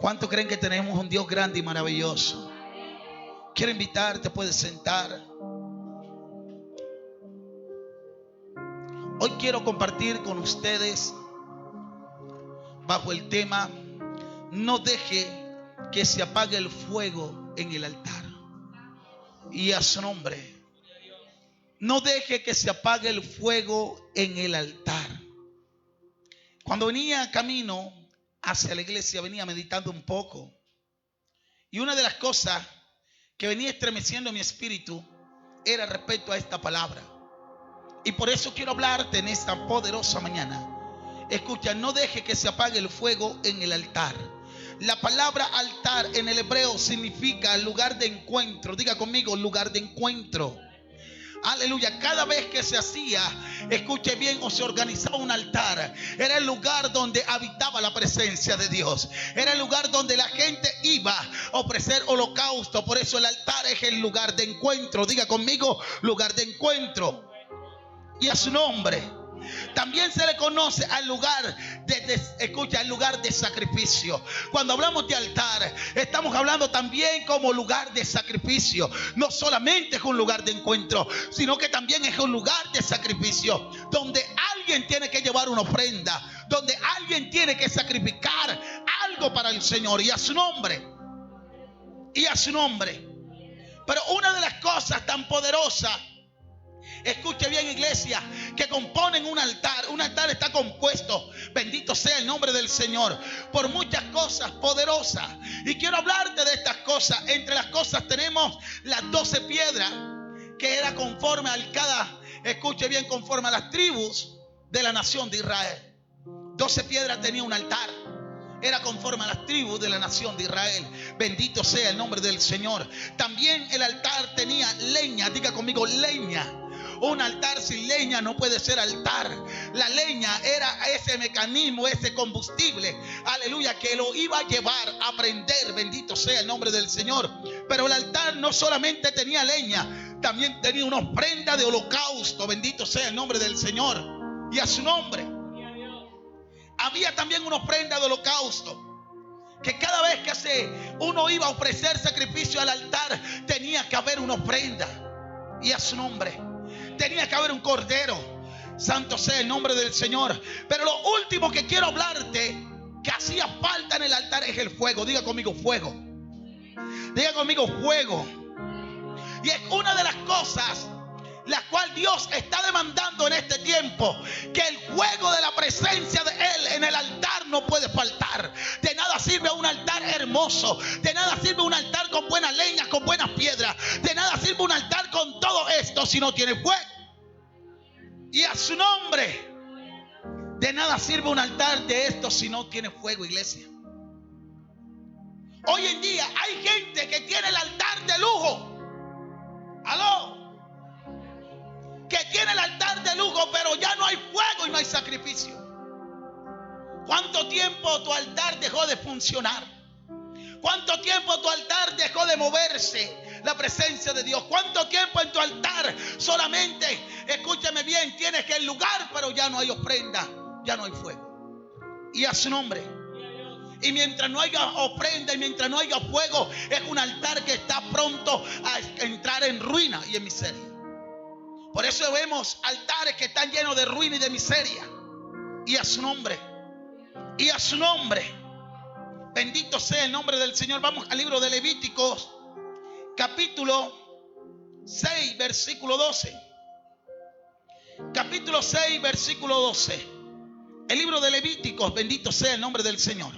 ¿Cuántos creen que tenemos un Dios grande y maravilloso? Quiero invitarte, puedes sentar. Hoy quiero compartir con ustedes bajo el tema: no deje que se apague el fuego en el altar. Y a su nombre, no deje que se apague el fuego en el altar. Cuando venía camino hacia la iglesia, venía meditando un poco, y una de las cosas que venía estremeciendo mi espíritu era respecto a esta palabra. Y por eso quiero hablarte en esta poderosa mañana. Escucha, no deje que se apague el fuego en el altar. La palabra altar en el hebreo significa lugar de encuentro. Diga conmigo, lugar de encuentro. Aleluya. Cada vez que se hacía, escuche bien, o se organizaba un altar, era el lugar donde habitaba la presencia de Dios. Era el lugar donde la gente iba a ofrecer holocausto. Por eso el altar es el lugar de encuentro. Diga conmigo, lugar de encuentro. Y a su nombre. También se le conoce al lugar escucha, el lugar de sacrificio. Cuando hablamos de altar, estamos hablando también como lugar de sacrificio. No solamente es un lugar de encuentro, sino que también es un lugar de sacrificio, donde alguien tiene que llevar una ofrenda, donde alguien tiene que sacrificar algo para el Señor. Y a su nombre. Y a su nombre. Pero una de las cosas tan poderosas, escuche bien, iglesia, que componen un altar. Un altar está compuesto, bendito sea el nombre del Señor, por muchas cosas poderosas. Y quiero hablarte de estas cosas. Entre las cosas tenemos las 12 piedras, que era conforme al escuche bien, conforme a las tribus de la nación de Israel. 12 piedras tenía un altar. Era conforme a las tribus de la nación de Israel. Bendito sea el nombre del Señor. También el altar tenía leña. Diga conmigo, leña. Un altar sin leña no puede ser altar. La leña era ese mecanismo, ese combustible, aleluya, que lo iba a llevar a prender. Bendito sea el nombre del Señor. Pero el altar no solamente tenía leña, también tenía una ofrenda de holocausto. Bendito sea el nombre del Señor. Y a su nombre. Había también una ofrenda de holocausto, que cada vez que uno iba a ofrecer sacrificio al altar, tenía que haber una ofrenda. Y a su nombre. Tenía que haber un cordero. Santo sea el nombre del Señor. Pero lo último que quiero hablarte, que hacía falta en el altar, es el fuego. Diga conmigo, fuego. Diga conmigo, fuego. Y es una de las cosas la cual Dios está demandando en este tiempo, que el fuego de la presencia de Él en el altar no puede faltar. De nada sirve un altar hermoso, de nada sirve un altar con buena leña, con buenas piedras, de nada sirve un altar con todo esto si no tiene fuego. Y a su nombre, de nada sirve un altar de esto si no tiene fuego, iglesia. Hoy en día hay gente que tiene el altar de lujo. Aló. Que tiene el altar de lujo, pero ya no hay fuego y no hay sacrificio. ¿Cuánto tiempo tu altar dejó de funcionar? ¿Cuánto tiempo tu altar dejó de moverse la presencia de Dios? ¿Cuánto tiempo en tu altar solamente, escúchame bien, tienes que el lugar, pero ya no hay ofrenda, ya no hay fuego? Y a su nombre. Y mientras no haya ofrenda y mientras no haya fuego, es un altar que está pronto a entrar en ruina y en miseria. Por eso vemos altares que están llenos de ruina y de miseria. Y a su nombre. Y a su nombre. Bendito sea el nombre del Señor. Vamos al libro de Levíticos, capítulo 6, versículo 12. Capítulo 6, versículo 12. El libro de Levíticos, bendito sea el nombre del Señor.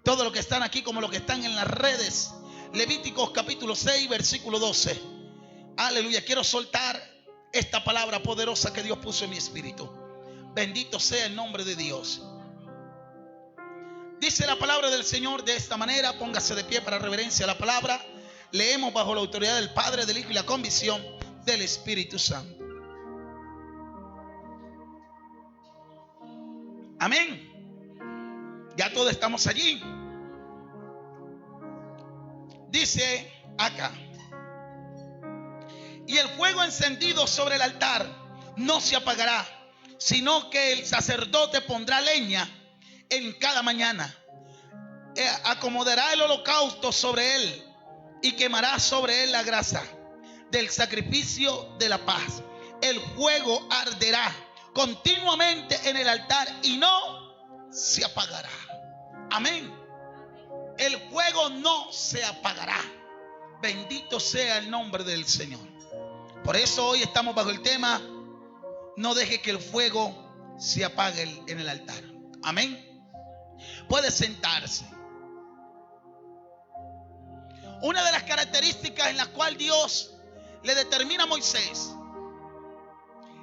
Todos los que están aquí como los que están en las redes. Levíticos capítulo 6, versículo 12. Aleluya. Quiero soltar esta palabra poderosa que Dios puso en mi espíritu. Bendito sea el nombre de Dios. Dice la palabra del Señor de esta manera. Póngase de pie para reverencia a la palabra. Leemos bajo la autoridad del Padre, del Hijo y la convicción del Espíritu Santo. Amén. Ya todos estamos allí. Dice acá: y el fuego encendido sobre el altar no se apagará, sino que el sacerdote pondrá leña en cada mañana. acomodará el holocausto sobre él y quemará sobre él la grasa del sacrificio de la paz. El fuego arderá continuamente en el altar y no se apagará. Amén. El fuego no se apagará. Bendito sea el nombre del Señor. Por eso hoy estamos bajo el tema: no deje que el fuego se apague en el altar. Amén. Puede sentarse. Una de las características en las cuales Dios le determina a Moisés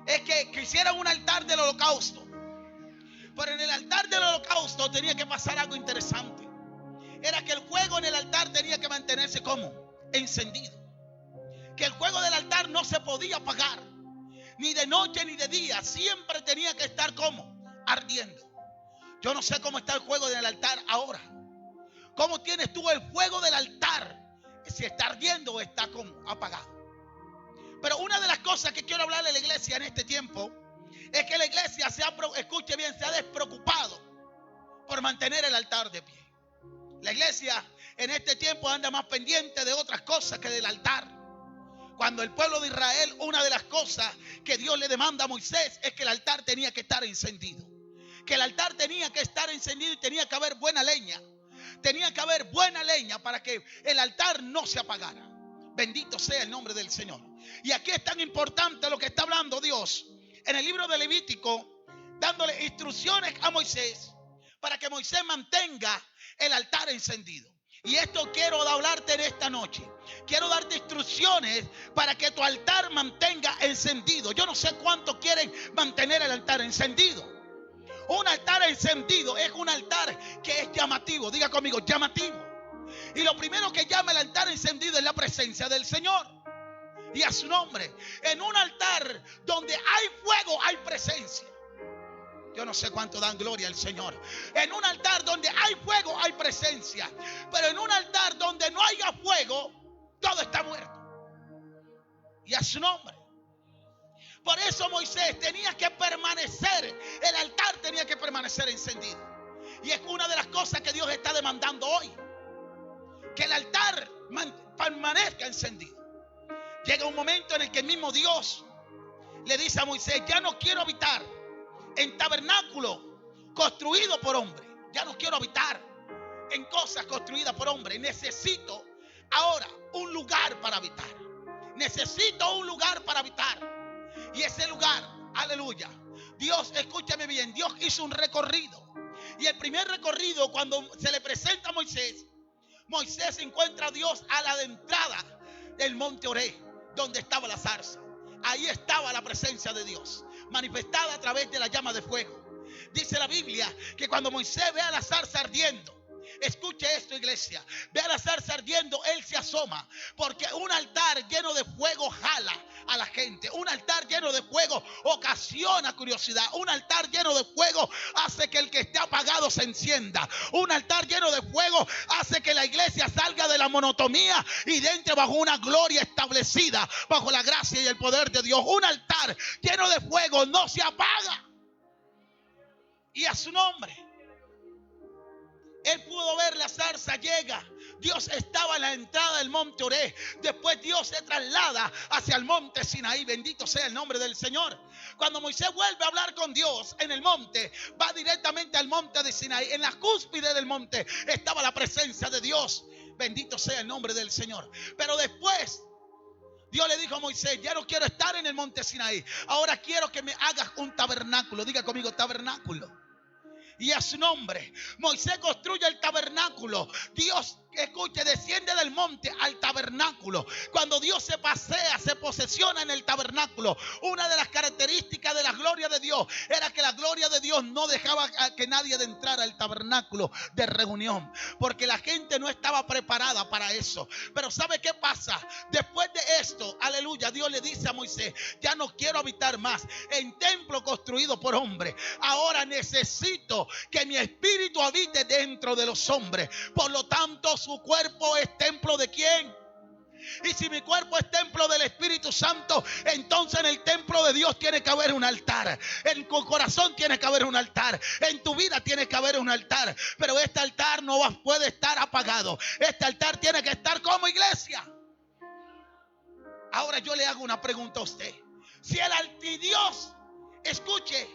es que hiciera un altar del holocausto. Pero en el altar del holocausto tenía que pasar algo interesante. Era que el fuego en el altar tenía que mantenerse como encendido. Que el fuego del altar no se podía apagar, ni de noche ni de día. Siempre tenía que estar como ardiendo. Yo no sé cómo está el fuego del altar ahora. ¿Cómo tienes tú el fuego del altar? Si está ardiendo o está como apagado. Pero una de las cosas que quiero hablarle a la iglesia en este tiempo es que la iglesia se ha despreocupado por mantener el altar de pie. La iglesia en este tiempo anda más pendiente de otras cosas que del altar. Cuando el pueblo de Israel, una de las cosas que Dios le demanda a Moisés es que el altar tenía que estar encendido. Que el altar tenía que estar encendido y tenía que haber buena leña. Tenía que haber buena leña para que el altar no se apagara. Bendito sea el nombre del Señor. Y aquí es tan importante lo que está hablando Dios en el libro de Levítico, dándole instrucciones a Moisés para que Moisés mantenga el altar encendido. Y esto quiero hablarte en esta noche. Quiero darte instrucciones para que tu altar mantenga encendido. Yo no sé cuántos quieren mantener el altar encendido. Un altar encendido es un altar que es llamativo. Diga conmigo, llamativo. Y lo primero que llama el altar encendido es la presencia del Señor y a su nombre. En un altar donde hay fuego hay presencia. Yo no sé cuánto dan gloria al Señor. En un altar donde hay fuego hay presencia. Pero en un altar donde no haya fuego, todo está muerto. Y a su nombre. Por eso Moisés tenía que permanecer, el altar tenía que permanecer encendido. Y es una de las cosas que Dios está demandando hoy. Que el altar permanezca encendido. Llega un momento en el que el mismo Dios le dice a Moisés: ya no quiero habitar en tabernáculo construido por hombre. Ya no quiero habitar en cosas construidas por hombre. Necesito ahora un lugar para habitar. Necesito un lugar para habitar. Y ese lugar, aleluya, Dios, escúchame bien, Dios hizo un recorrido. Y el primer recorrido, cuando se le presenta a Moisés, Moisés encuentra a Dios a la entrada del monte Oré, donde estaba la zarza. Ahí estaba la presencia de Dios, manifestada a través de la llama de fuego. Dice la Biblia que cuando Moisés ve a la zarza ardiendo, escuche esto, iglesia, ve a la zarza ardiendo, él se asoma, porque un altar lleno de fuego jala a la gente. Un altar lleno de fuego ocasiona curiosidad. Un altar lleno de fuego hace que el que esté apagado se encienda. Un altar lleno de fuego hace que la iglesia salga de la monotonía y entre bajo una gloria establecida, bajo la gracia y el poder de Dios. Un altar lleno de fuego no se apaga. Y a su nombre. Él pudo ver la zarza, llega. Dios estaba en la entrada del monte Oré. Después Dios se traslada hacia el monte Sinaí. Bendito sea el nombre del Señor. Cuando Moisés vuelve a hablar con Dios en el monte, va directamente al monte de Sinaí. En la cúspide del monte estaba la presencia de Dios. Bendito sea el nombre del Señor. Pero después Dios le dijo a Moisés: ya no quiero estar en el monte Sinaí. Ahora quiero que me hagas un tabernáculo. Diga conmigo, tabernáculo. Y a su nombre, Moisés construye el tabernáculo. Dios, escuche, desciende del monte al tabernáculo. Cuando Dios se pasea, se posesiona en el tabernáculo. Una de las características de la gloria de Dios era que la gloria de Dios no dejaba a que nadie entrara al tabernáculo de reunión, porque la gente no estaba preparada para eso. Pero ¿sabe qué pasa? Después de esto, aleluya, Dios le dice a Moisés: ya no quiero habitar más en templo construido por hombre. Ahora necesito que mi espíritu habite dentro de los hombres. Por lo tanto, su cuerpo es templo ¿de quién? Y si mi cuerpo es templo del Espíritu Santo, entonces en el templo de Dios tiene que haber un altar. En tu corazón tiene que haber un altar. En tu vida tiene que haber un altar. Pero este altar no puede estar apagado. Este altar tiene que estar como iglesia. Ahora yo le hago una pregunta a usted. Si el altidios, escuche,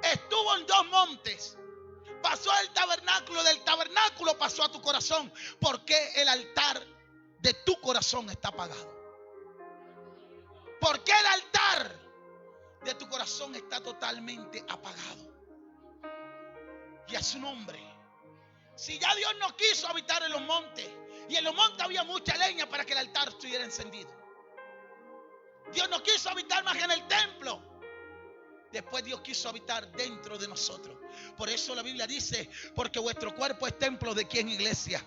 estuvo en dos montes, pasó al tabernáculo, del tabernáculo pasó a tu corazón, ¿por qué el altar de tu corazón está apagado? ¿Por qué el altar de tu corazón está totalmente apagado? Y a su nombre. Si ya Dios no quiso habitar en los montes, y en los montes había mucha leña para que el altar estuviera encendido. Dios no quiso habitar más en el templo. Después Dios quiso habitar dentro de nosotros. Por eso la Biblia dice, porque vuestro cuerpo es templo de ¿quién, iglesia?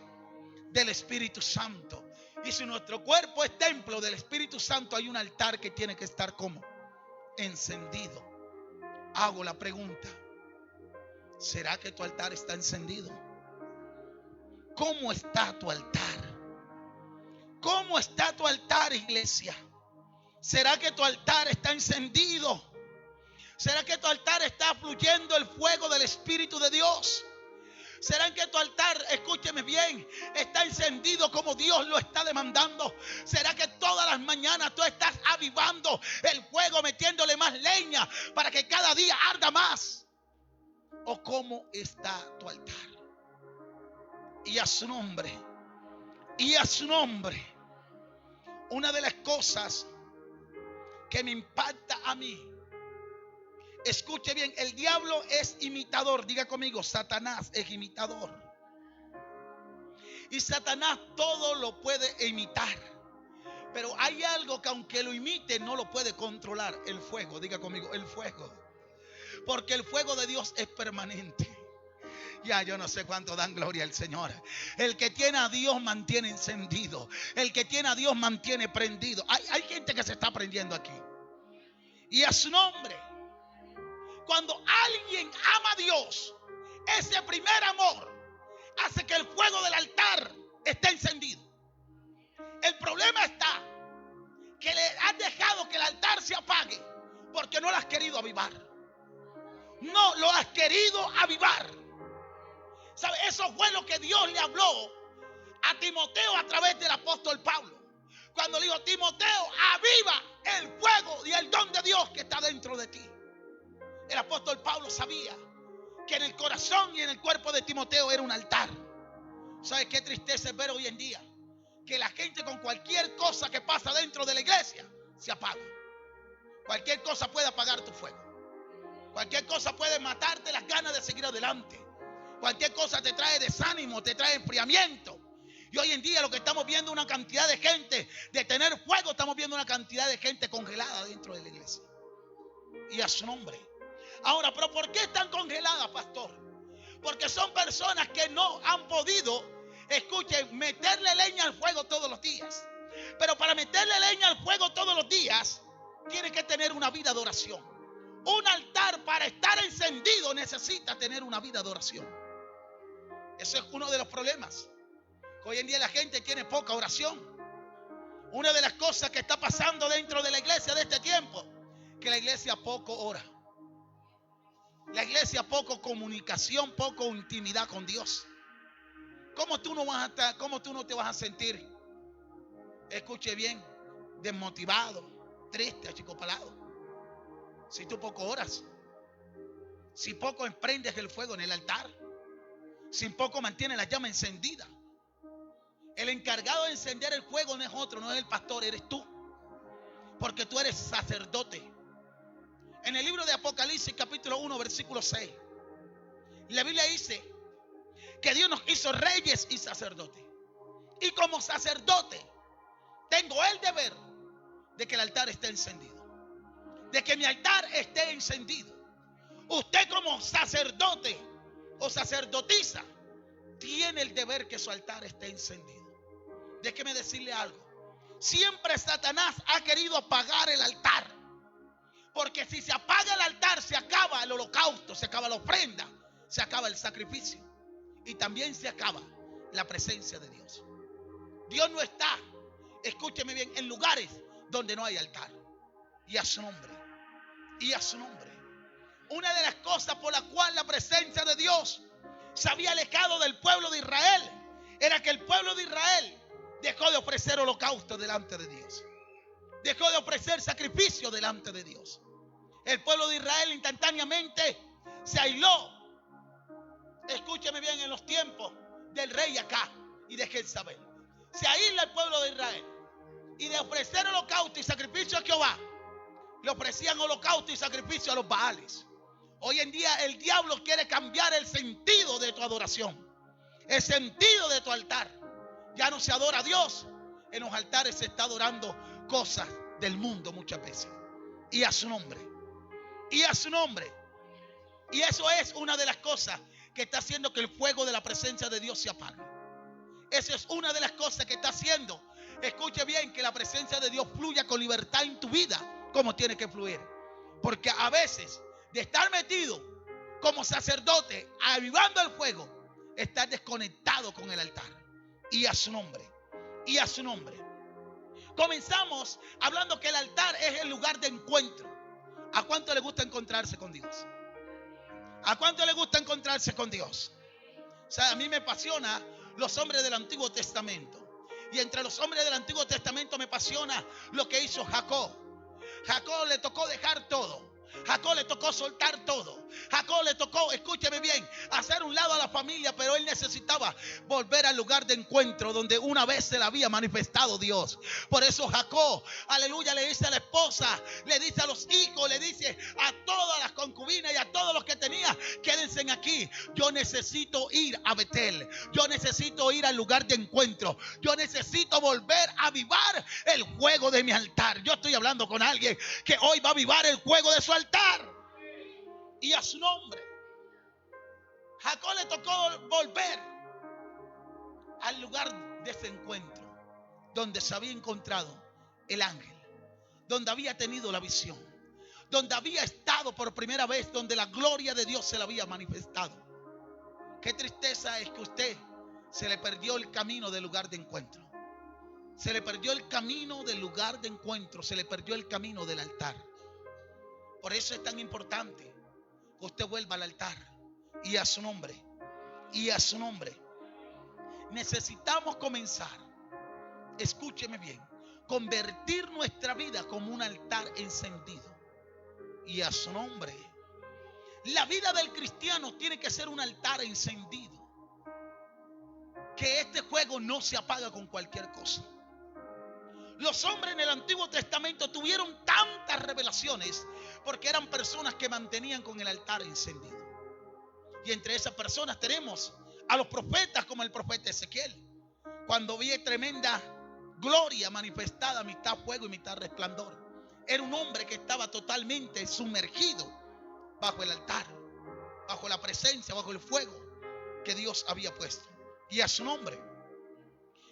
Del Espíritu Santo. Y si nuestro cuerpo es templo del Espíritu Santo, hay un altar que tiene que estar como encendido. Hago la pregunta, ¿será que tu altar está encendido? ¿Cómo está tu altar? ¿Cómo está tu altar, iglesia? ¿Será que tu altar está encendido? ¿Será que tu altar está fluyendo el fuego del Espíritu de Dios? ¿Será que tu altar, escúcheme bien, está encendido como Dios lo está demandando? ¿Será que todas las mañanas tú estás avivando el fuego, metiéndole más leña para que cada día arda más? ¿O cómo está tu altar? Y a su nombre, una de las cosas que me impacta a mí, escuche bien, el diablo es imitador. Diga conmigo, Satanás es imitador. Y Satanás todo lo puede imitar. Pero hay algo que aunque lo imite no lo puede controlar: el fuego. Diga conmigo, el fuego. Porque el fuego de Dios es permanente. Ya yo no sé cuánto dan gloria al Señor. El que tiene a Dios mantiene encendido. El que tiene a Dios mantiene prendido. Hay gente que se está prendiendo aquí. Y a su nombre. Cuando alguien ama a Dios, ese primer amor hace que el fuego del altar esté encendido. El problema está que le has dejado que el altar se apague porque no lo has querido avivar. No lo has querido avivar. ¿Sabe? Eso fue lo que Dios le habló a Timoteo a través del apóstol Pablo. Cuando le dijo: Timoteo, aviva el fuego y el don de Dios que está dentro de ti. El apóstol Pablo sabía que en el corazón y en el cuerpo de Timoteo era un altar. ¿Sabe qué tristeza es ver hoy en día? Que la gente con cualquier cosa que pasa dentro de la iglesia se apaga. Cualquier cosa puede apagar tu fuego. Cualquier cosa puede matarte las ganas de seguir adelante. Cualquier cosa te trae desánimo, te trae enfriamiento. Y hoy en día lo que estamos viendo es una cantidad de gente de tener fuego. Estamos viendo una cantidad de gente congelada dentro de la iglesia. Y a su nombre. Ahora, ¿pero por qué están congeladas, pastor? Porque son personas que no han podido, escuchen, meterle leña al fuego todos los días. Pero para meterle leña al fuego todos los días, tiene que tener una vida de oración. Un altar para estar encendido necesita tener una vida de oración. Ese es uno de los problemas. Hoy en día la gente tiene poca oración. Una de las cosas que está pasando dentro de la iglesia de este tiempo, que la iglesia poco ora. La iglesia poco comunicación, poco intimidad con Dios. ¿Cómo tú no te vas a sentir, escuche bien, desmotivado, triste, achicopalado? Si tú poco oras, si poco emprendes el fuego en el altar, si poco mantienes la llama encendida. El encargado de encender el fuego no es otro, no es el pastor, eres tú. Porque tú eres sacerdote. En el libro de Apocalipsis capítulo 1 versículo 6, la Biblia dice que Dios nos hizo reyes y sacerdotes. Y como sacerdote tengo el deber de que el altar esté encendido. De que mi altar esté encendido. Usted como sacerdote o sacerdotisa tiene el deber que su altar esté encendido. Déjeme decirle algo. Siempre Satanás ha querido apagar el altar. Porque si se apaga el altar, se acaba el holocausto, se acaba la ofrenda, se acaba el sacrificio. Y también se acaba la presencia de Dios. Dios no está escúcheme bien, en lugares donde no hay altar. Y a su nombre. Y a su nombre. Una de las cosas por la cual la presencia de Dios se había alejado del pueblo de Israel era que el pueblo de Israel dejó de ofrecer holocausto delante de Dios. Dejó de ofrecer sacrificio delante de Dios. El pueblo de Israel instantáneamente se aisló. Escúcheme bien, en los tiempos del rey Acá y de Jezabel. Se aísla el pueblo de Israel. Y de ofrecer holocausto y sacrificio a Jehová, le ofrecían holocausto y sacrificio a los Baales. Hoy en día el diablo quiere cambiar el sentido de tu adoración, el sentido de tu altar. Ya no se adora a Dios. En los altares se está adorando cosas del mundo muchas veces. Y a su nombre. Y a su nombre. Y eso es una de las cosas que está haciendo que el fuego de la presencia de Dios se apague. Eso es una de las cosas que está haciendo, escuche bien, que la presencia de Dios fluya con libertad en tu vida como tiene que fluir. Porque a veces de estar metido como sacerdote avivando el fuego, estás desconectado con el altar. Y a su nombre. Y a su nombre. Comenzamos hablando que el altar es el lugar de encuentro. ¿A cuánto le gusta encontrarse con Dios? ¿A cuánto le gusta encontrarse con Dios? O sea, a mí me apasiona los hombres del Antiguo Testamento. Y entre los hombres del Antiguo Testamento me apasiona lo que hizo Jacob. Jacob le tocó dejar todo. Jacob le tocó soltar todo. Jacob le tocó, escúcheme bien, hacer un lado a la familia, pero él necesitaba volver al lugar de encuentro donde una vez se le había manifestado Dios. Por eso Jacob, aleluya, le dice a la esposa, le dice a los hijos, le dice a todas las concubinas y a todos los que tenía: quédense aquí, yo necesito ir a Betel, yo necesito ir al lugar de encuentro, yo necesito volver a avivar el fuego de mi altar. Yo estoy hablando con alguien que hoy va a avivar el fuego de su altar. Y a su nombre. Jacob le tocó volver al lugar de ese encuentro donde se había encontrado el ángel, donde había tenido la visión, donde había estado por primera vez, donde la gloria de Dios se le había manifestado. Qué tristeza es que usted se le perdió el camino del lugar de encuentro. Se le perdió el camino del lugar de encuentro, se le perdió el camino del altar. Por eso es tan importante que usted vuelva al altar. Y a su nombre. Y a su nombre. Necesitamos comenzar, escúcheme bien, convertir nuestra vida como un altar encendido. Y a su nombre. La vida del cristiano tiene que ser un altar encendido. Que este fuego no se apaga con cualquier cosa. Los hombres en el Antiguo Testamento tuvieron tantas revelaciones porque eran personas que mantenían con el altar encendido. Y entre esas personas tenemos a los profetas como el profeta Ezequiel. Cuando vi tremenda gloria manifestada, mitad fuego y mitad resplandor. Era un hombre que estaba totalmente sumergido bajo el altar, bajo la presencia, bajo el fuego que Dios había puesto. Y a su nombre.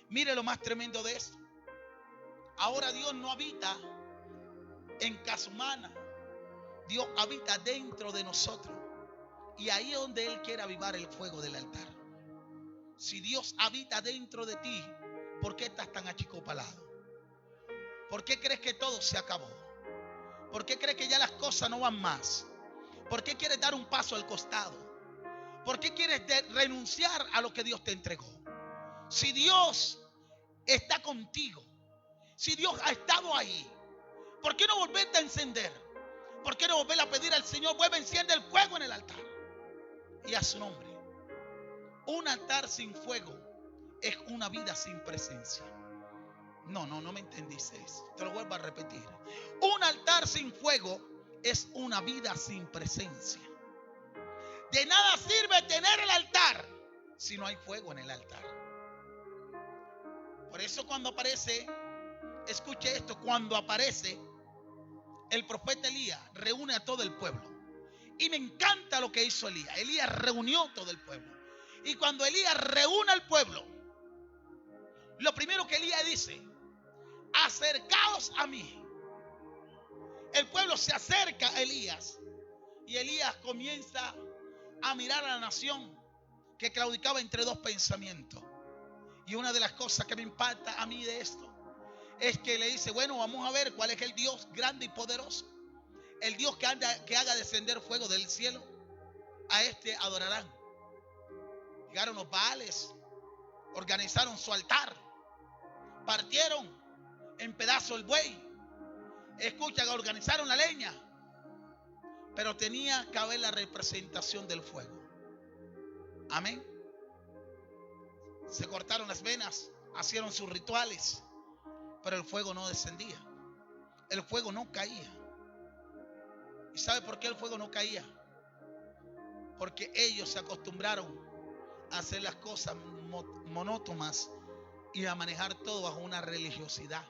Mire lo más tremendo de esto. Ahora Dios no habita en casa humana. Dios habita dentro de nosotros. Y ahí es donde Él quiere avivar el fuego del altar. Si Dios habita dentro de ti, ¿por qué estás tan achicopalado? ¿Por qué crees que todo se acabó? ¿Por qué crees que ya las cosas no van más? ¿Por qué quieres dar un paso al costado? ¿Por qué quieres renunciar a lo que Dios te entregó? Si Dios está contigo, si Dios ha estado ahí, ¿por qué no volverte a encender? ¿Por qué no volver a pedir al Señor: vuelve, enciende el fuego en el altar? Y a su nombre. Un altar sin fuego es una vida sin presencia. No me entendiste eso. Te lo vuelvo a repetir. Un altar sin fuego es una vida sin presencia. De nada sirve tener el altar si no hay fuego en el altar. Por eso cuando aparece, escuche esto, cuando aparece el profeta Elías, reúne a todo el pueblo. Y me encanta lo que hizo Elías. Elías reunió todo el pueblo. Y cuando Elías reúne al pueblo, lo primero que Elías dice: acercaos a mí. El pueblo se acerca a Elías. Y Elías comienza a mirar a la nación que claudicaba entre dos pensamientos. Y una de las cosas que me impacta a mí de esto es que le dice, bueno, vamos a ver cuál es el Dios grande y poderoso. El Dios que haga descender fuego del cielo. A este adorarán. Llegaron los Baales, organizaron su altar, partieron en pedazos el buey. Escucha, organizaron la leña, pero tenía que haber la representación del fuego. Amén. Se cortaron las venas, hicieron sus rituales, pero el fuego no descendía. El fuego no caía. ¿Y sabe por qué el fuego no caía? Porque ellos se acostumbraron a hacer las cosas monótonas y a manejar todo bajo una religiosidad.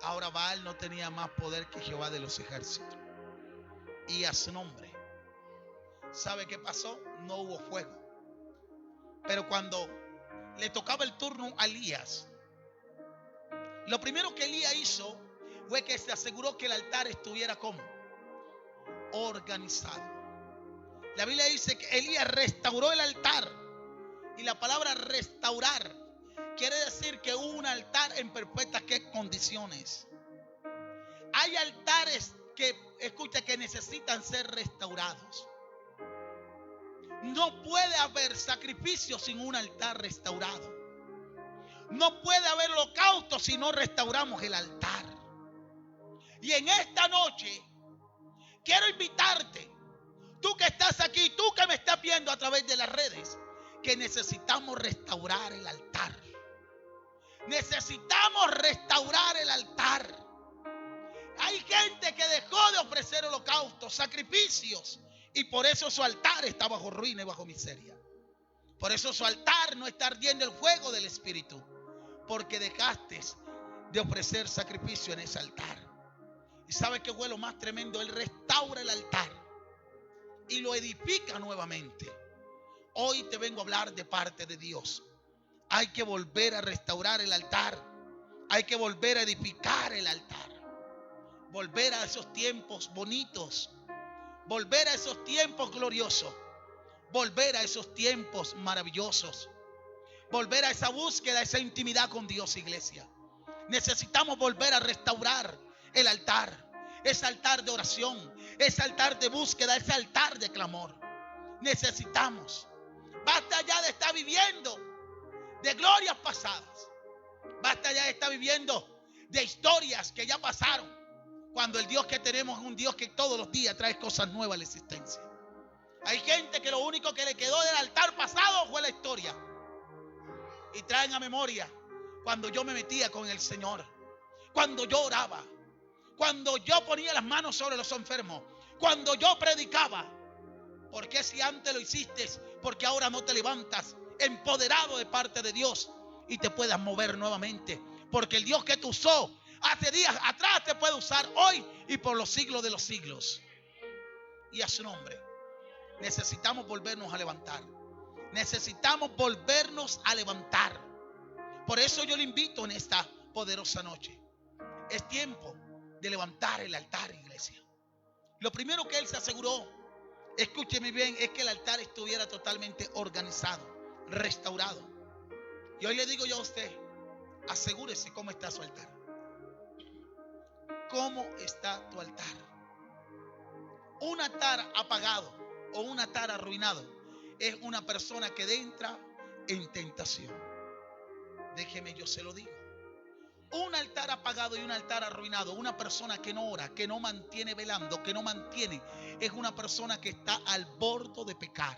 Ahora Baal no tenía más poder que Jehová de los ejércitos. Y a su nombre. ¿Sabe qué pasó? No hubo fuego. Pero cuando le tocaba el turno a Elías, lo primero que Elías hizo fue que se aseguró que el altar estuviera como organizado. La Biblia dice que Elías restauró el altar. Y la palabra restaurar quiere decir que hubo un altar en perfectas condiciones. Hay altares que, escucha, que necesitan ser restaurados. No puede haber sacrificio sin un altar restaurado. No puede haber holocausto si no restauramos el altar. Y en esta noche quiero invitarte, tú que estás aquí, tú que me estás viendo a través de las redes, que necesitamos restaurar el altar. Necesitamos restaurar el altar. Hay gente que dejó de ofrecer holocaustos, sacrificios, y por eso su altar está bajo ruina y bajo miseria. Por eso su altar no está ardiendo el fuego del Espíritu, porque dejaste de ofrecer sacrificio en ese altar. ¿Y sabe qué fue lo más tremendo? Él restaura el altar y lo edifica nuevamente. Hoy te vengo a hablar de parte de Dios. Hay que volver a restaurar el altar. Hay que volver a edificar el altar. Volver a esos tiempos bonitos. Volver a esos tiempos gloriosos. Volver a esos tiempos maravillosos. Volver a esa búsqueda, a esa intimidad con Dios, iglesia. Necesitamos volver a restaurar el altar. Ese altar de oración. Ese altar de búsqueda. Ese altar de clamor. Necesitamos. Basta ya de estar viviendo de glorias pasadas. Basta ya de estar viviendo de historias que ya pasaron. Cuando el Dios que tenemos es un Dios que todos los días trae cosas nuevas a la existencia. Hay gente que lo único que le quedó del altar pasado fue la historia. Y traen a memoria cuando yo me metía con el Señor. Cuando yo oraba. Cuando yo ponía las manos sobre los enfermos. Cuando yo predicaba. ¿Por qué si antes lo hiciste? Porque ahora no te levantas empoderado de parte de Dios y te puedas mover nuevamente. Porque el Dios que te usó hace días atrás te puede usar hoy y por los siglos de los siglos. Y a su nombre. Necesitamos volvernos a levantar. Necesitamos volvernos a levantar. Por eso yo le invito en esta poderosa noche. Es tiempo de levantar el altar, iglesia. Lo primero que él se aseguró, escúcheme bien, es que el altar estuviera totalmente organizado, restaurado. Y hoy le digo yo a usted, asegúrese cómo está su altar. ¿Cómo está tu altar? Un altar apagado o un altar arruinado es una persona que entra en tentación. Déjeme, yo se lo digo. Un altar apagado y un altar arruinado, una persona que no ora, que no mantiene velando, que no mantiene, es una persona que está al borde de pecar.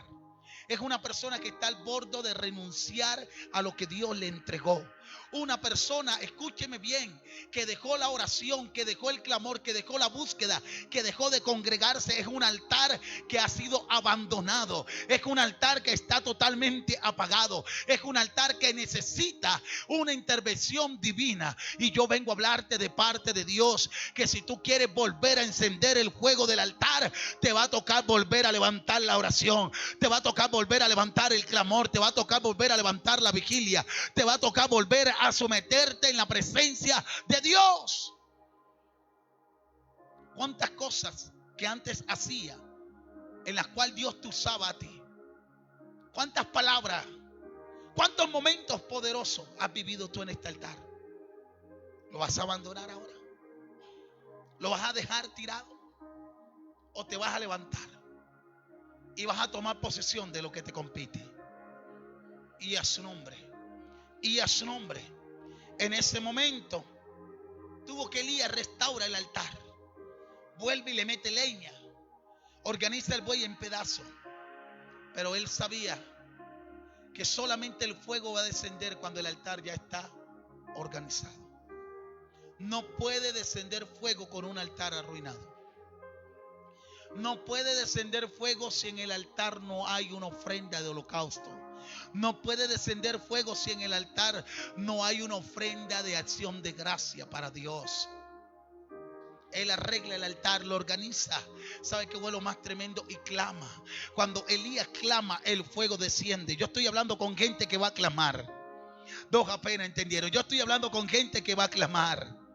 Es una persona que está al borde de renunciar a lo que Dios le entregó. Una persona, escúcheme bien, que dejó la oración, que dejó el clamor, que dejó la búsqueda, que dejó de congregarse. Es un altar que ha sido abandonado. Es un altar que está totalmente apagado. Es un altar que necesita una intervención divina. Y yo vengo a hablarte de parte de Dios, que si tú quieres volver a encender el fuego del altar, te va a tocar volver a levantar la oración. Te va a tocar volver a levantar el clamor. Te va a tocar volver a levantar la vigilia. Te va a tocar volver a someterte en la presencia de Dios. ¿Cuántas cosas que antes hacía en las cuales Dios te usaba a ti? ¿Cuántas palabras? ¿Cuántos momentos poderosos has vivido tú en este altar? ¿Lo vas a abandonar ahora? ¿Lo vas a dejar tirado? ¿O te vas a levantar y vas a tomar posesión de lo que te compite? Y a su nombre. Y a su nombre. En ese momento tuvo que Elías restaura el altar. Vuelve y le mete leña. Organiza el buey en pedazos. Pero él sabía que solamente el fuego va a descender cuando el altar ya está organizado. No puede descender fuego con un altar arruinado. No puede descender fuego si en el altar no hay una ofrenda de holocausto. No puede descender fuego si en el altar no hay una ofrenda de acción de gracia para Dios. Él arregla el altar, lo organiza. ¿Sabe qué fue lo más tremendo? Y clama. Cuando Elías clama, el fuego desciende. Yo estoy hablando con gente que va a clamar. Dos apenas entendieron. Yo estoy hablando con gente que va a clamar.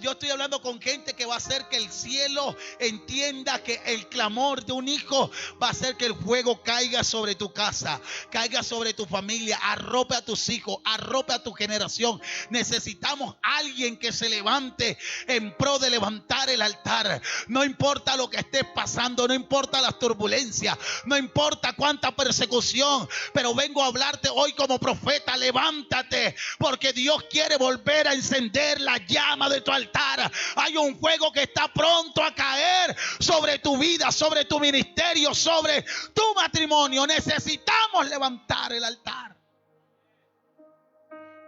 Yo estoy hablando con gente que va a hacer que el cielo entienda que el clamor de un hijo va a hacer que el fuego caiga sobre tu casa, caiga sobre tu familia, arrope a tus hijos, arrope a tu generación. Necesitamos alguien que se levante en pro de levantar el altar. No importa lo que estés pasando, no importa las turbulencias, no importa cuánta persecución, pero vengo a hablarte hoy como profeta. Levántate, porque Dios quiere volver a encender la llama de tu altar. Hay un fuego que está pronto a caer sobre tu vida, sobre tu ministerio, sobre tu matrimonio. Necesitamos levantar el altar.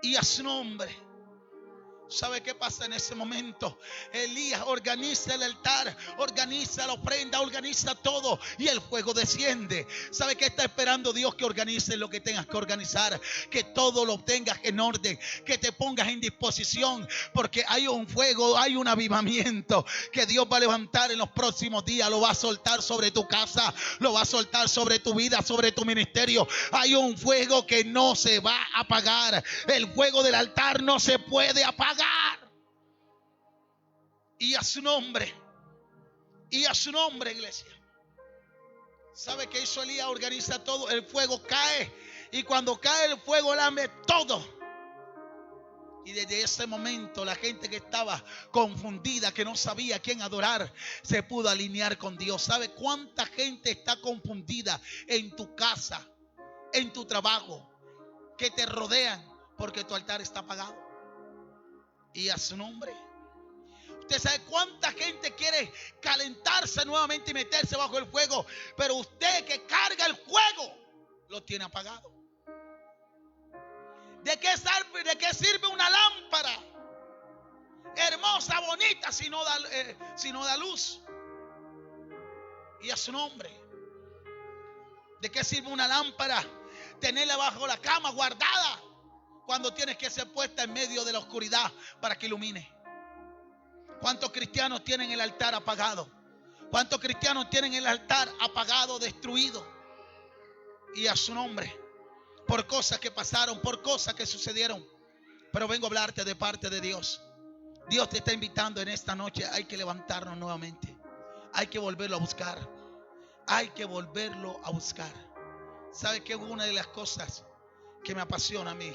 Y a su nombre. ¿Sabe qué pasa en ese momento? Elías organiza el altar, organiza la ofrenda, organiza todo y el fuego desciende. ¿Sabe qué está esperando Dios? Que organices lo que tengas que organizar, que todo lo tengas en orden, que te pongas en disposición, porque hay un fuego, hay un avivamiento que Dios va a levantar en los próximos días. Lo va a soltar sobre tu casa, lo va a soltar sobre tu vida, sobre tu ministerio. Hay un fuego que no se va a apagar. El fuego del altar no se puede apagar. Y a su nombre, iglesia. ¿Sabe qué hizo Elías? Organiza todo, el fuego cae, y cuando cae el fuego lame todo. Y desde ese momento la gente que estaba confundida, que no sabía a quién adorar, se pudo alinear con Dios. ¿Sabe cuánta gente está confundida en tu casa, en tu trabajo, que te rodean porque tu altar está apagado? Y a su nombre. Usted sabe cuánta gente quiere calentarse nuevamente y meterse bajo el fuego, pero usted que carga el fuego lo tiene apagado. ¿De qué sirve una lámpara hermosa, bonita, si no da luz? Y a su nombre. ¿De qué sirve una lámpara tenerla bajo la cama guardada cuando tienes que ser puesta en medio de la oscuridad para que ilumine? ¿Cuántos cristianos tienen el altar apagado? ¿Cuántos cristianos tienen el altar apagado, destruido? Y a su nombre, por cosas que pasaron, por cosas que sucedieron. Pero vengo a hablarte de parte de Dios. Dios te está invitando en esta noche. Hay que levantarnos nuevamente. Hay que volverlo a buscar. Hay que volverlo a buscar. ¿Sabe qué? Una de las cosas que me apasiona a mí.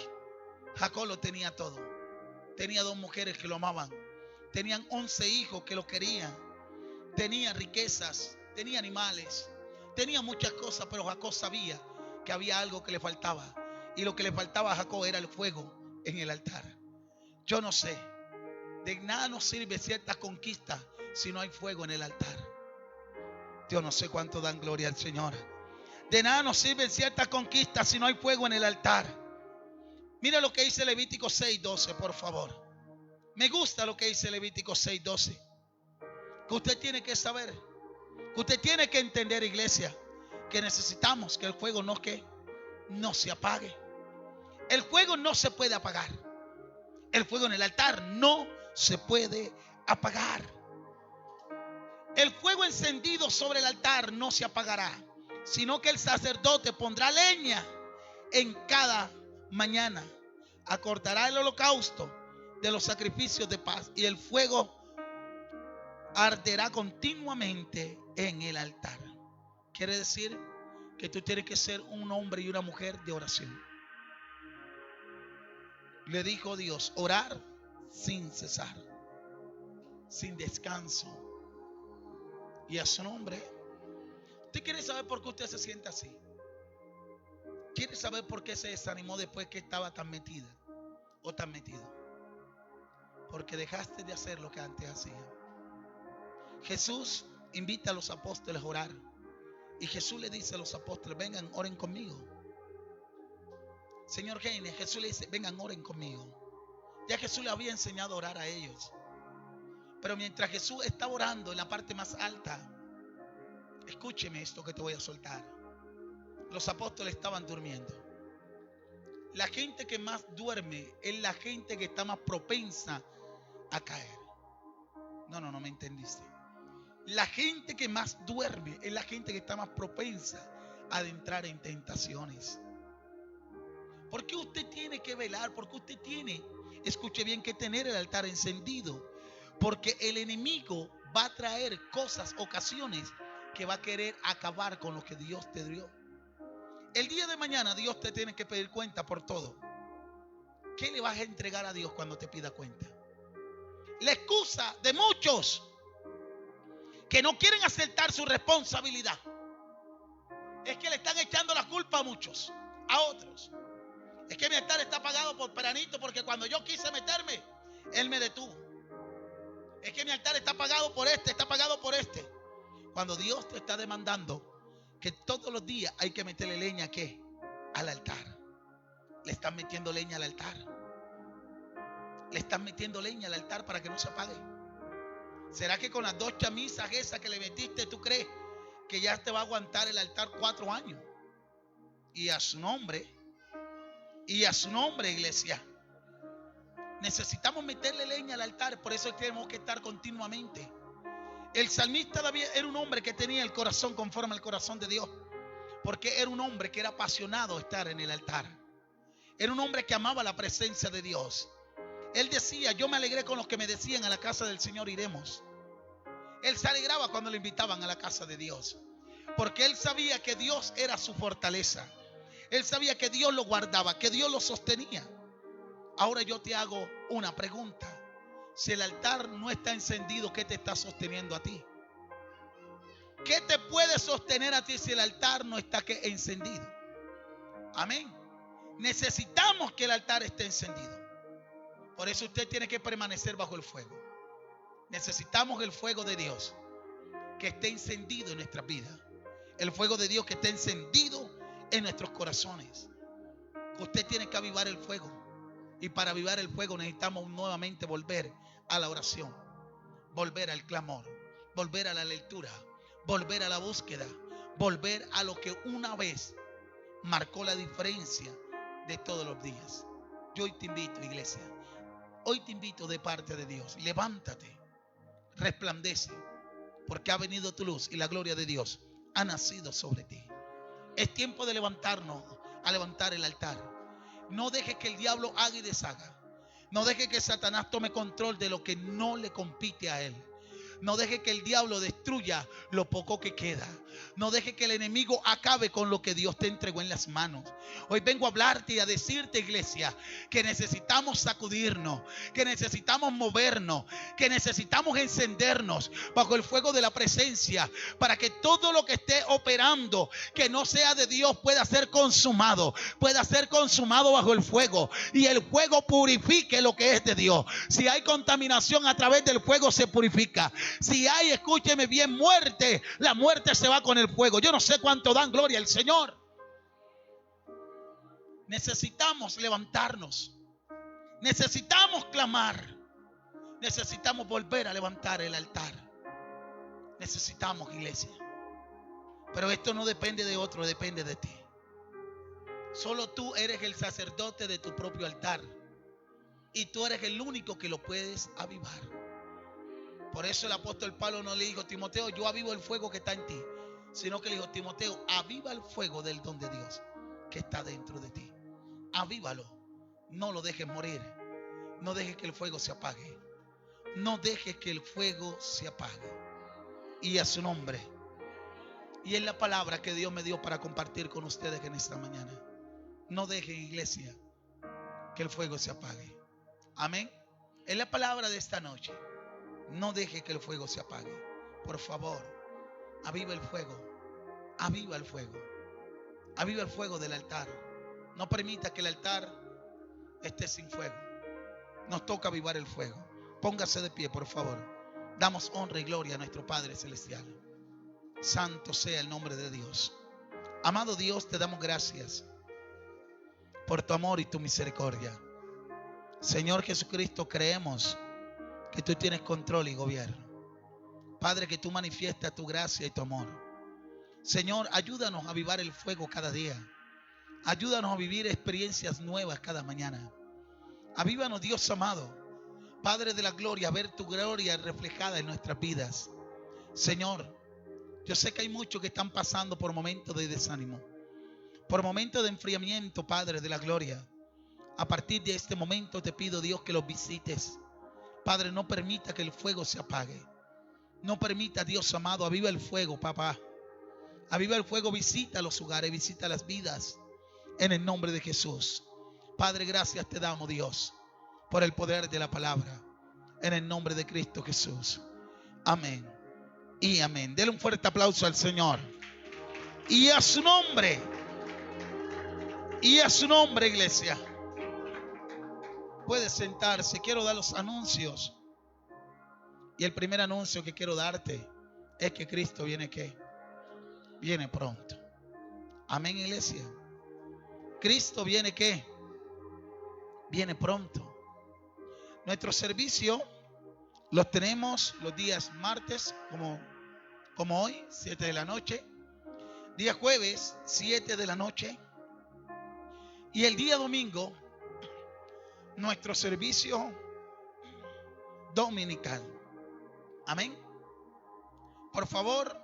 Jacob lo tenía todo. Tenía 2 mujeres que lo amaban. Tenían 11 hijos que lo querían. Tenía riquezas, tenía animales, tenía muchas cosas, pero Jacob sabía que había algo que le faltaba. Y lo que le faltaba a Jacob era el fuego en el altar. Yo no sé, de nada nos sirve ciertas conquistas si no hay fuego en el altar. Yo no sé cuánto dan gloria al Señor. De nada nos sirven ciertas conquistas si no hay fuego en el altar. Mira lo que dice Levítico 6:12, por favor. Me gusta lo que dice Levítico 6:12. Que usted tiene que saber, que usted tiene que entender, iglesia, que necesitamos que el fuego no se apague. El fuego no se puede apagar. El fuego en el altar no se puede apagar. El fuego encendido sobre el altar no se apagará, sino que el sacerdote pondrá leña en cada mañana. Acortará el holocausto de los sacrificios de paz, y el fuego arderá continuamente en el altar. Quiere decir que tú tienes que ser un hombre y una mujer de oración. Le dijo Dios, orar sin cesar, sin descanso. Y a su nombre. ¿Usted quiere saber por qué usted se siente así? ¿Quiere saber por qué se desanimó después que estaba tan metida o tan metido? Porque dejaste de hacer lo que antes hacía. Jesús invita a los apóstoles a orar. Y Jesús le dice a los apóstoles: vengan, oren conmigo. Señor Heine, Jesús le dice: vengan, oren conmigo. Ya Jesús le había enseñado a orar a ellos. Pero mientras Jesús estaba orando en la parte más alta, escúcheme esto que te voy a soltar. Los apóstoles estaban durmiendo. La gente que más duerme es la gente que está más propensa a caer. No me entendiste. La gente que más duerme es la gente que está más propensa a entrar en tentaciones. ¿Por qué usted tiene que velar? ¿Por qué usted tiene, escuche bien, que tener el altar encendido? Porque el enemigo va a traer cosas, ocasiones que va a querer acabar con lo que Dios te dio. El día de mañana Dios te tiene que pedir cuenta por todo. ¿Qué le vas a entregar a Dios cuando te pida cuenta? La excusa de muchos que no quieren aceptar su responsabilidad es que le están echando la culpa a muchos, a otros. Es que mi altar está pagado por Peranito porque cuando yo quise meterme, él me detuvo. Es que mi altar está pagado por este, está pagado por este. Cuando Dios te está demandando que todos los días hay que meterle leña, ¿qué? Al altar. Le están metiendo leña al altar. Le están metiendo leña al altar para que no se apague. ¿Será que con las 2 chamisas esas que le metiste tú crees que ya te va a aguantar el altar 4 años? Y a su nombre, iglesia, necesitamos meterle leña al altar. Por eso tenemos que estar continuamente. El salmista David era un hombre que tenía el corazón conforme al corazón de Dios, porque era un hombre que era apasionado a estar en el altar. Era un hombre que amaba la presencia de Dios. Él decía: yo me alegré con los que me decían: a la casa del Señor iremos. Él se alegraba cuando le invitaban a la casa de Dios, porque él sabía que Dios era su fortaleza. Él sabía que Dios lo guardaba, que Dios lo sostenía. Ahora yo te hago una pregunta: si el altar no está encendido, ¿qué te está sosteniendo a ti? ¿Qué te puede sostener a ti si el altar no está encendido? Amén. Necesitamos que el altar esté encendido. Por eso usted tiene que permanecer bajo el fuego. Necesitamos el fuego de Dios que esté encendido en nuestras vidas. El fuego de Dios que esté encendido en nuestros corazones. Usted tiene que avivar el fuego. Y para avivar el fuego necesitamos nuevamente volver a la oración, volver al clamor, volver a la lectura, volver a la búsqueda, volver a lo que una vez marcó la diferencia de todos los días. Yo hoy te invito, iglesia, hoy te invito de parte de Dios: levántate, resplandece, porque ha venido tu luz y la gloria de Dios ha nacido sobre ti. Es tiempo de levantarnos, a levantar el altar. No deje que el diablo haga y deshaga. No deje que Satanás tome control de lo que no le compite a él. No deje que el diablo destruya lo poco que queda. No deje que el enemigo acabe con lo que Dios te entregó en las manos. Hoy vengo a hablarte y a decirte, iglesia, que necesitamos sacudirnos, que necesitamos movernos, que necesitamos encendernos bajo el fuego de la presencia, para que todo lo que esté operando que no sea de Dios pueda ser consumado bajo el fuego, y el fuego purifique lo que es de Dios. Si hay contaminación, a través del fuego se purifica. Si hay, escúcheme bien, muerte, la muerte se va con el fuego. Yo no sé cuánto dan gloria al Señor. Necesitamos levantarnos. Necesitamos clamar. Necesitamos volver a levantar el altar. Necesitamos, iglesia. Pero esto no depende de otro, depende de ti. Solo tú eres el sacerdote de tu propio altar. Y tú eres el único que lo puedes avivar. Por eso el apóstol Pablo no le dijo: Timoteo, yo avivo el fuego que está en ti, sino que le dijo: Timoteo, aviva el fuego del don de Dios que está dentro de ti. Avívalo. No lo dejes morir. No dejes que el fuego se apague. No dejes que el fuego se apague. Y a su nombre. Y es la palabra que Dios me dio para compartir con ustedes en esta mañana. No dejen, iglesia, que el fuego se apague. Amén. En la palabra de esta noche, no deje que el fuego se apague. Por favor, aviva el fuego. Aviva el fuego. Aviva el fuego del altar. No permita que el altar esté sin fuego. Nos toca avivar el fuego. Póngase de pie, por favor. Damos honra y gloria a nuestro Padre Celestial. Santo sea el nombre de Dios. Amado Dios, te damos gracias por tu amor y tu misericordia. Señor Jesucristo, creemos que tú tienes control y gobierno. Padre, que tú manifiestas tu gracia y tu amor. Señor, ayúdanos a avivar el fuego cada día. Ayúdanos a vivir experiencias nuevas cada mañana. Avívanos, Dios amado, Padre de la gloria, a ver tu gloria reflejada en nuestras vidas. Señor, yo sé que hay muchos que están pasando por momentos de desánimo, por momentos de enfriamiento, Padre de la gloria. A partir de este momento te pido, Dios, que los visites. Padre, no permita que el fuego se apague. No permita, Dios amado, aviva el fuego, papá. Aviva el fuego, visita los hogares, visita las vidas. En el nombre de Jesús. Padre, gracias te damos, Dios, por el poder de la palabra. En el nombre de Cristo Jesús. Amén y amén. Denle un fuerte aplauso al Señor. Y a su nombre. Y a su nombre, iglesia. Puede sentarse. Quiero dar los anuncios. Y el primer anuncio que quiero darte es que Cristo viene ¿qué? Viene pronto. Amén, iglesia. Cristo viene ¿qué? Viene pronto. Nuestro servicio los tenemos los días martes, como hoy, 7 de la noche. Día jueves, 7 de la noche. Y el día domingo, nuestro servicio dominical. Amén. Por favor,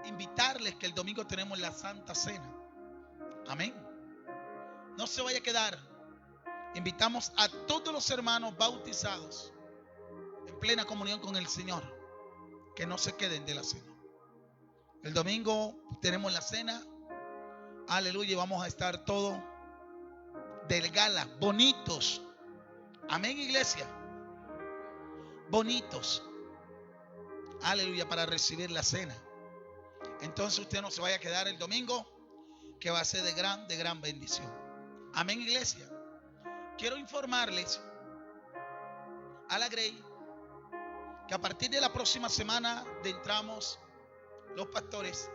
invitarles que el domingo tenemos la Santa Cena. Amén. No se vaya a quedar. Invitamos a todos los hermanos bautizados en plena comunión con el Señor, que no se queden de la cena. El domingo tenemos la cena. Aleluya. Y vamos a estar todos del gala, bonitos. Amén, iglesia. Bonitos. Aleluya, para recibir la cena. Entonces usted no se vaya a quedar el domingo, que va a ser de gran bendición. Amén, iglesia. Quiero informarles a la Grey que a partir de la próxima semana entramos los pastores